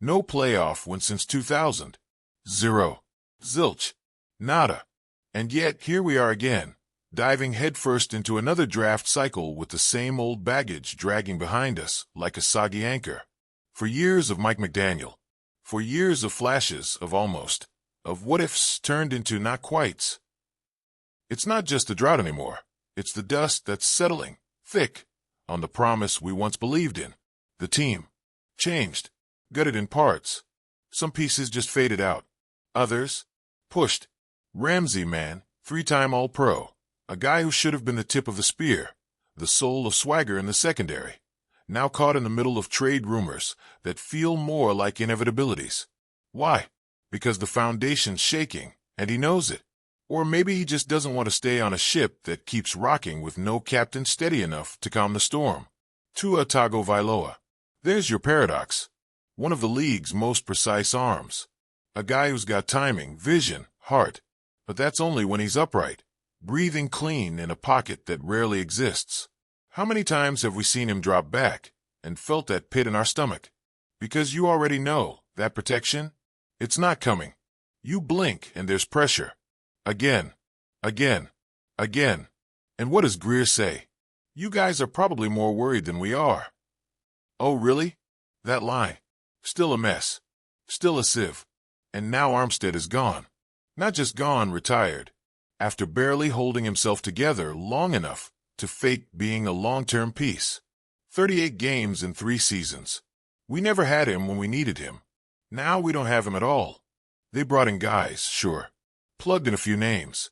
No playoff win since 2000. Zero. Zilch. Nada. And yet, here we are again, diving headfirst into another draft cycle with the same old baggage dragging behind us like a soggy anchor. For years of Mike McDaniel. For years of flashes of almost, of what-ifs turned into not-quites. It's not just the drought anymore. It's the dust that's settling, thick, on the promise we once believed in. The team. Changed. Gutted in parts. Some pieces just faded out. Others. Pushed. Ramsey, man, 3-time All-Pro. A guy who should have been the tip of the spear. The soul of swagger in the secondary. Now caught in the middle of trade rumors that feel more like inevitabilities. Why? Because the foundation's shaking, and he knows it. Or maybe he just doesn't want to stay on a ship that keeps rocking with no captain steady enough to calm the storm. Tua Tagovailoa. There's your paradox. One of the league's most precise arms. A guy who's got timing, vision, heart. But that's only when he's upright, breathing clean in a pocket that rarely exists. How many times have we seen him drop back and felt that pit in our stomach? Because you already know that protection, it's not coming. You blink and there's pressure. Again, again, again. And what does Greer say? You guys are probably more worried than we are. Oh, really? That line. Still a mess. Still a sieve. And now Armstead is gone. Not just gone, retired. After barely holding himself together long enough to fake being a long-term piece. 38 games in 3 seasons. We never had him when we needed him. Now we don't have him at all. They brought in guys, sure. Plugged in a few names.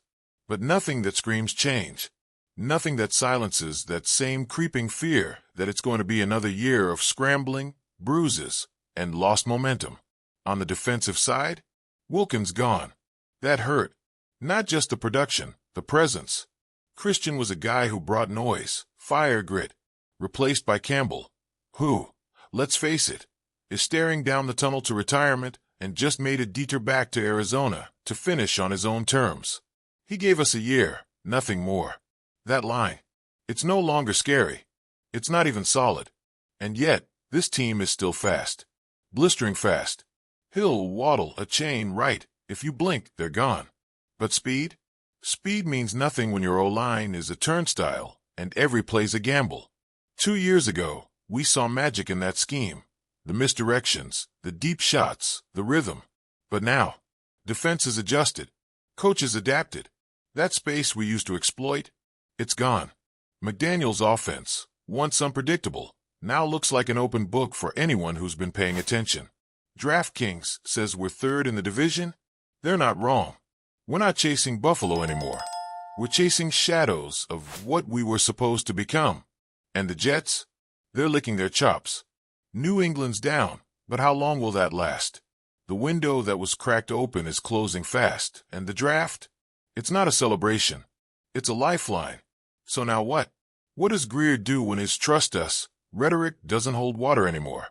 But nothing that screams change. Nothing that silences that same creeping fear that it's going to be another year of scrambling, bruises, and lost momentum. On the defensive side, Wilkins gone. That hurt. Not just the production, the presence. Christian was a guy who brought noise, fire, grit. Replaced by Campbell, who, let's face it, is staring down the tunnel to retirement and just made a detour back to Arizona to finish on his own terms. He gave us a year, nothing more. That line. It's no longer scary. It's not even solid. And yet, this team is still fast. Blistering fast. Hill, Waddle, a chain, right. If you blink, they're gone. But speed? Speed means nothing when your O-line is a turnstile and every play's a gamble. 2 years ago, we saw magic in that scheme. The misdirections, the deep shots, the rhythm. But now, defense is adjusted. Coaches adapted. That space we used to exploit, it's gone. McDaniel's offense, once unpredictable, now looks like an open book for anyone who's been paying attention. DraftKings says we're 3rd in the division. They're not wrong. We're not chasing Buffalo anymore. We're chasing shadows of what we were supposed to become. And the Jets? They're licking their chops. New England's down, but how long will that last? The window that was cracked open is closing fast, and the draft? It's not a celebration. It's a lifeline. So now what? What does Greer do when his trust us rhetoric doesn't hold water anymore?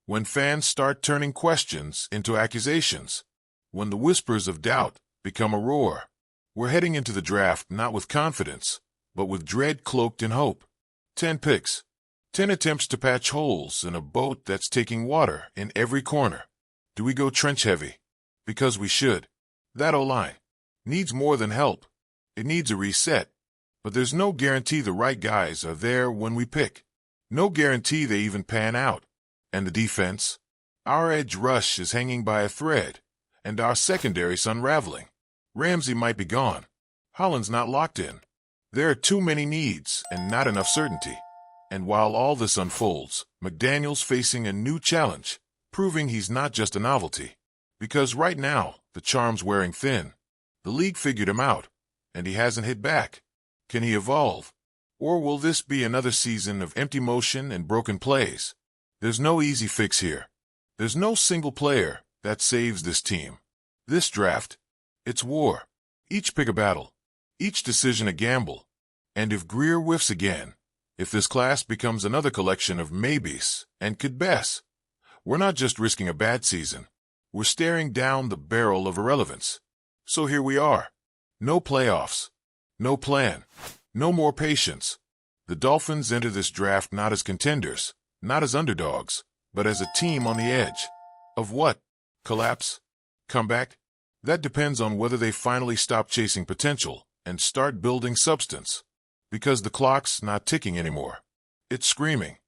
When fans start turning questions into accusations? When the whispers of doubt become a roar? We're heading into the draft not with confidence, but with dread cloaked in hope. 10 picks. 10 attempts to patch holes in a boat that's taking water in every corner. Do we go trench heavy? Because we should. That O-line needs more than help. It needs a reset. But there's no guarantee the right guys are there when we pick. No guarantee they even pan out. And the defense? Our edge rush is hanging by a thread, and our secondary's unraveling. Ramsey might be gone. Holland's not locked in. There are too many needs and not enough certainty. And while all this unfolds, McDaniel's facing a new challenge, proving he's not just a novelty. Because right now, the charm's wearing thin. The league figured him out, and he hasn't hit back. Can he evolve? Or will this be another season of empty motion and broken plays? There's no easy fix here. There's no single player that saves this team. This draft, it's war. Each pick a battle. Each decision a gamble. And if Greer whiffs again, if this class becomes another collection of maybes and could best, we're not just risking a bad season. We're staring down the barrel of irrelevance. So here we are. No playoffs. No plan. No more patience. The Dolphins enter this draft not as contenders, not as underdogs, but as a team on the edge. Of what? Collapse? Comeback? That depends on whether they finally stop chasing potential and start building substance. Because the clock's not ticking anymore. It's screaming.